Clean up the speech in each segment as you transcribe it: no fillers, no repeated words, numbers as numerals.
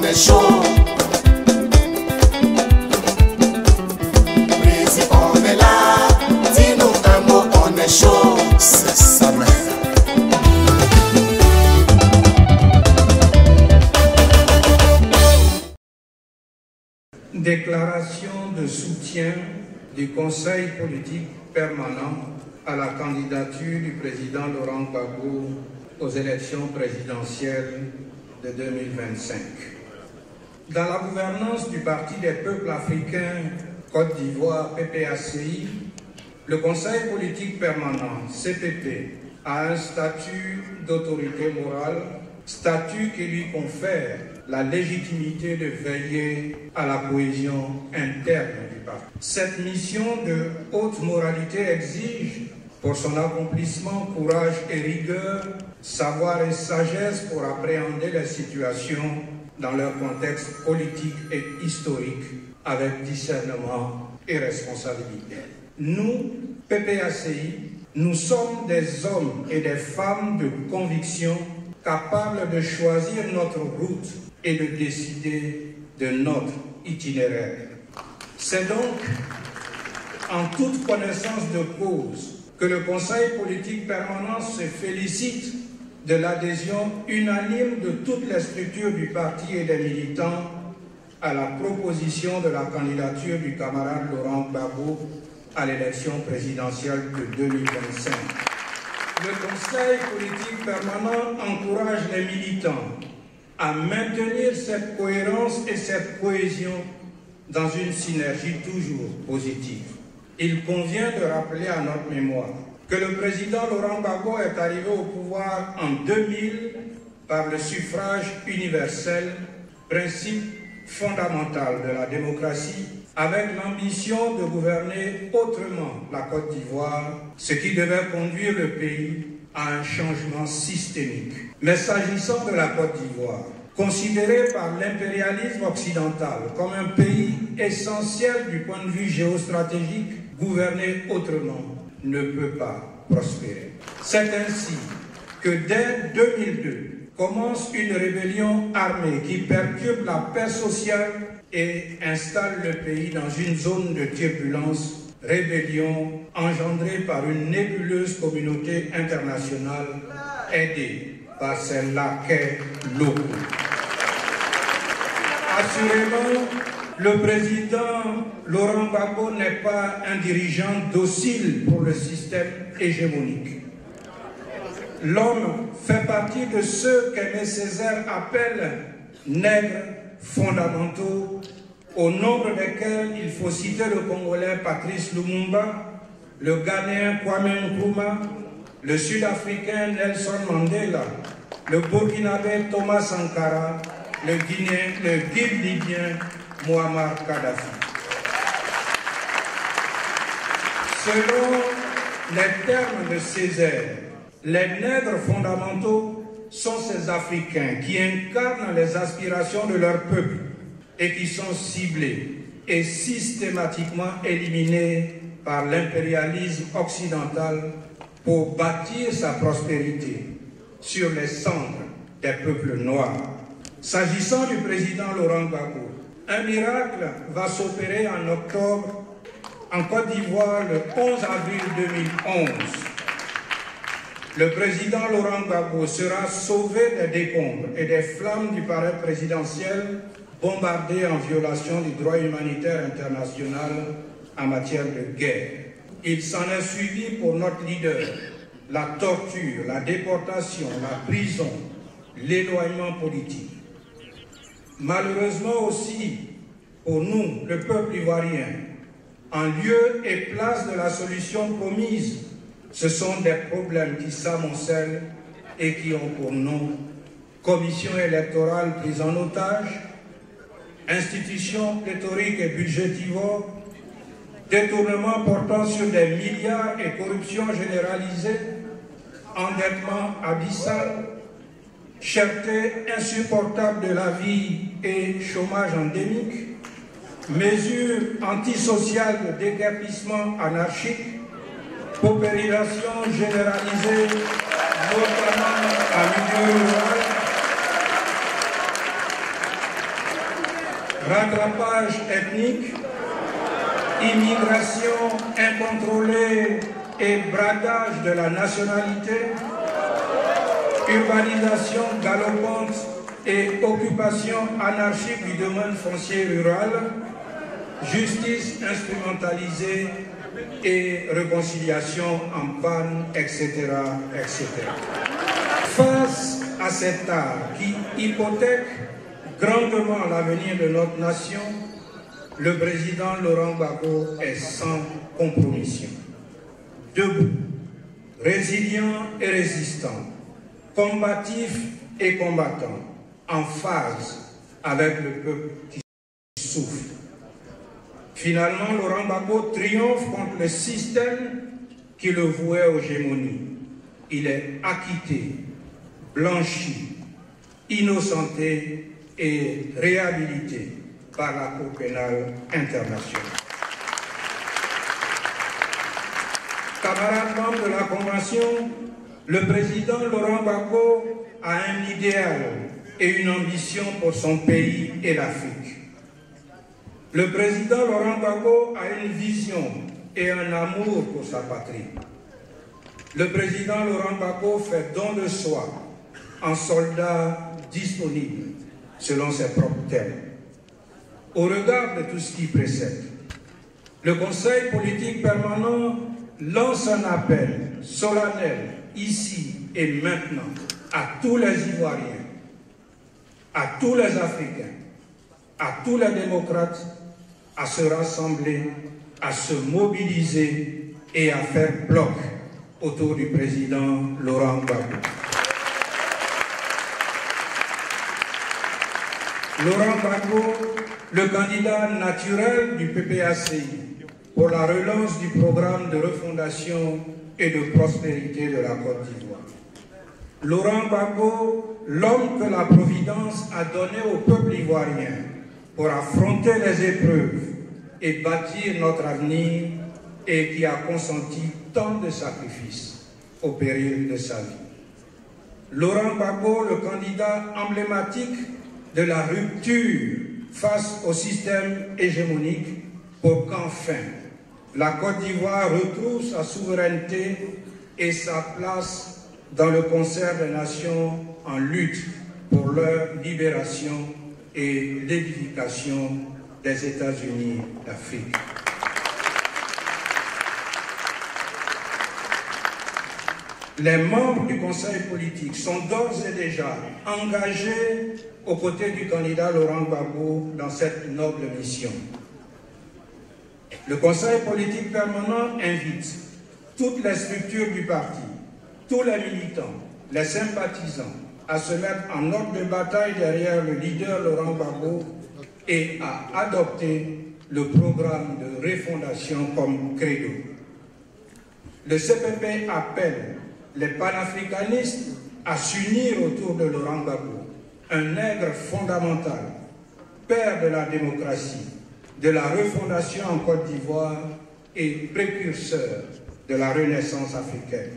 est chaud. Brigitte, on est là. Dis-nous un mot, on est chaud. C'est sa mère. Déclaration de soutien du Conseil politique permanent à la candidature du président Laurent Gbagbo aux élections présidentielles de 2025. Dans la gouvernance du Parti des peuples africains Côte d'Ivoire PPACI, le Conseil politique permanent CPP a un statut d'autorité morale, statut qui lui confère la légitimité de veiller à la cohésion interne du parti. Cette mission de haute moralité exige pour son accomplissement courage et rigueur, savoir et sagesse pour appréhender les situations dans leur contexte politique et historique avec discernement et responsabilité. Nous, PPACI, nous sommes des hommes et des femmes de conviction capables de choisir notre route et de décider de notre itinéraire. C'est donc en toute connaissance de cause que le Conseil politique permanent se félicite de l'adhésion unanime de toutes les structures du parti et des militants à la proposition de la candidature du camarade Laurent Gbagbo à l'élection présidentielle de 2025. Le Conseil politique permanent encourage les militants à maintenir cette cohérence et cette cohésion dans une synergie toujours positive. Il convient de rappeler à notre mémoire que le président Laurent Gbagbo est arrivé au pouvoir en 2000 par le suffrage universel, principe fondamental de la démocratie, avec l'ambition de gouverner autrement la Côte d'Ivoire, ce qui devait conduire le pays à un changement systémique. Mais s'agissant de la Côte d'Ivoire, considérée par l'impérialisme occidental comme un pays essentiel du point de vue géostratégique, gouverner autrement ne peut pas prospérer. C'est ainsi que dès 2002 commence une rébellion armée qui perturbe la paix sociale et installe le pays dans une zone de turbulence, rébellion engendrée par une nébuleuse communauté internationale aidée par ses laquais locaux. Assurément, le président Laurent Gbagbo n'est pas un dirigeant docile pour le système hégémonique. L'homme fait partie de ceux qu'Aimé Césaire appelle nègres fondamentaux, au nombre desquels il faut citer le Congolais Patrice Lumumba, le Ghanéen Kwame Nkrumah, le Sud-Africain Nelson Mandela, le Burkinabé Thomas Sankara, le guide libyen Muammar Kadhafi. Selon les termes de Césaire, les nègres fondamentaux sont ces Africains qui incarnent les aspirations de leur peuple et qui sont ciblés et systématiquement éliminés par l'impérialisme occidental pour bâtir sa prospérité sur les cendres des peuples noirs. S'agissant du président Laurent Gbagbo, un miracle va s'opérer en octobre en Côte d'Ivoire le 11 avril 2011. Le président Laurent Gbagbo sera sauvé des décombres et des flammes du palais présidentiel bombardé en violation du droit humanitaire international en matière de guerre. Il s'en est suivi pour notre leader la torture, la déportation, la prison, l'éloignement politique. Malheureusement aussi, pour nous, le peuple ivoirien, en lieu et place de la solution promise, ce sont des problèmes qui s'amoncellent et qui ont pour nom commission électorale prise en otage, institutions pléthoriques et budgétivores, détournement portant sur des milliards et corruption généralisée, endettement abyssal, cherté insupportable de la vie et chômage endémique, mesures antisociales de déguerpissement anarchique, paupérisation généralisée, notamment en milieu rural, rattrapage ethnique, immigration incontrôlée et bradage de la nationalité, urbanisation galopante et occupation anarchique du domaine foncier rural, justice instrumentalisée et réconciliation en panne, etc., etc. Face à cet art qui hypothèque grandement l'avenir de notre nation, le président Laurent Gbagbo est sans compromission. Debout, résilient et résistant, combatif et combattant, en phase avec le peuple qui souffre. Finalement, Laurent Gbagbo triomphe contre le système qui le vouait aux gémonies. Il est acquitté, blanchi, innocenté et réhabilité par la Cour pénale internationale. Camarades membres de la Convention, le président Laurent Gbagbo a un idéal et une ambition pour son pays et l'Afrique. Le président Laurent Gbagbo a une vision et un amour pour sa patrie. Le président Laurent Gbagbo fait don de soi en soldat disponible, selon ses propres termes. Au regard de tout ce qui précède, le Conseil politique permanent lance un appel solennel, ici et maintenant, à tous les Ivoiriens, à tous les Africains, à tous les démocrates, à se rassembler, à se mobiliser et à faire bloc autour du président Laurent Gbagbo. Laurent Gbagbo, le candidat naturel du PPACI pour la relance du programme de refondation et de prospérité de la Côte d'Ivoire. Laurent Gbagbo, l'homme que la Providence a donné au peuple ivoirien pour affronter les épreuves et bâtir notre avenir et qui a consenti tant de sacrifices au péril de sa vie. Laurent Gbagbo, le candidat emblématique de la rupture face au système hégémonique pour qu'enfin la Côte d'Ivoire retrouve sa souveraineté et sa place dans le concert des nations en lutte pour leur libération et l'édification des États-Unis d'Afrique. Les membres du Conseil politique sont d'ores et déjà engagés aux côtés du candidat Laurent Gbagbo dans cette noble mission. Le Conseil politique permanent invite toutes les structures du parti, tous les militants, les sympathisants à se mettre en ordre de bataille derrière le leader Laurent Gbagbo et à adopter le programme de refondation comme credo. Le CPP appelle les panafricanistes à s'unir autour de Laurent Gbagbo, un nègre fondamental, père de la démocratie, de la refondation en Côte d'Ivoire et précurseur de la renaissance africaine.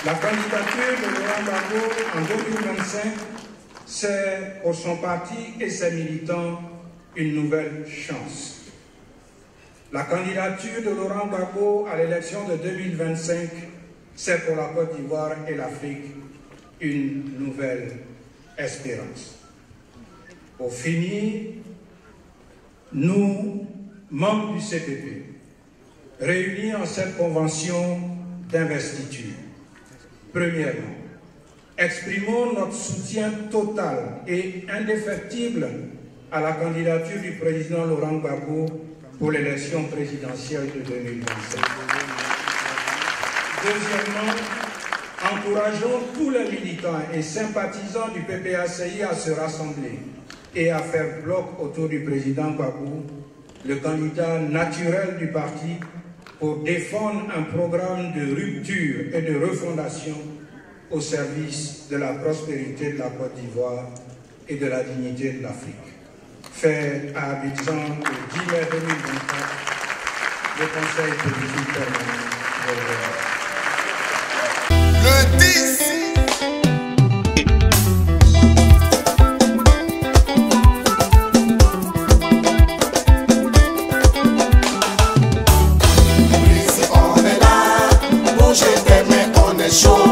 La candidature de Laurent Gbagbo en 2025, c'est pour son parti et ses militants une nouvelle chance. La candidature de Laurent Gbagbo à l'élection de 2025, c'est pour la Côte d'Ivoire et l'Afrique une nouvelle espérance. Pour finir, nous, membres du CPP, réunis en cette convention d'investiture, premièrement, exprimons notre soutien total et indéfectible à la candidature du président Laurent Gbagbo pour l'élection présidentielle de 2025. Deuxièmement, encourageons tous les militants et sympathisants du PPACI à se rassembler et à faire bloc autour du président Gbagbo, le candidat naturel du parti, pour défendre un programme de rupture et de refondation au service de la prospérité de la Côte d'Ivoire et de la dignité de l'Afrique. Fait à Abidjan le 10 mai 2024, le Conseil politique permanent de l'Europe. Le 10 est chaud.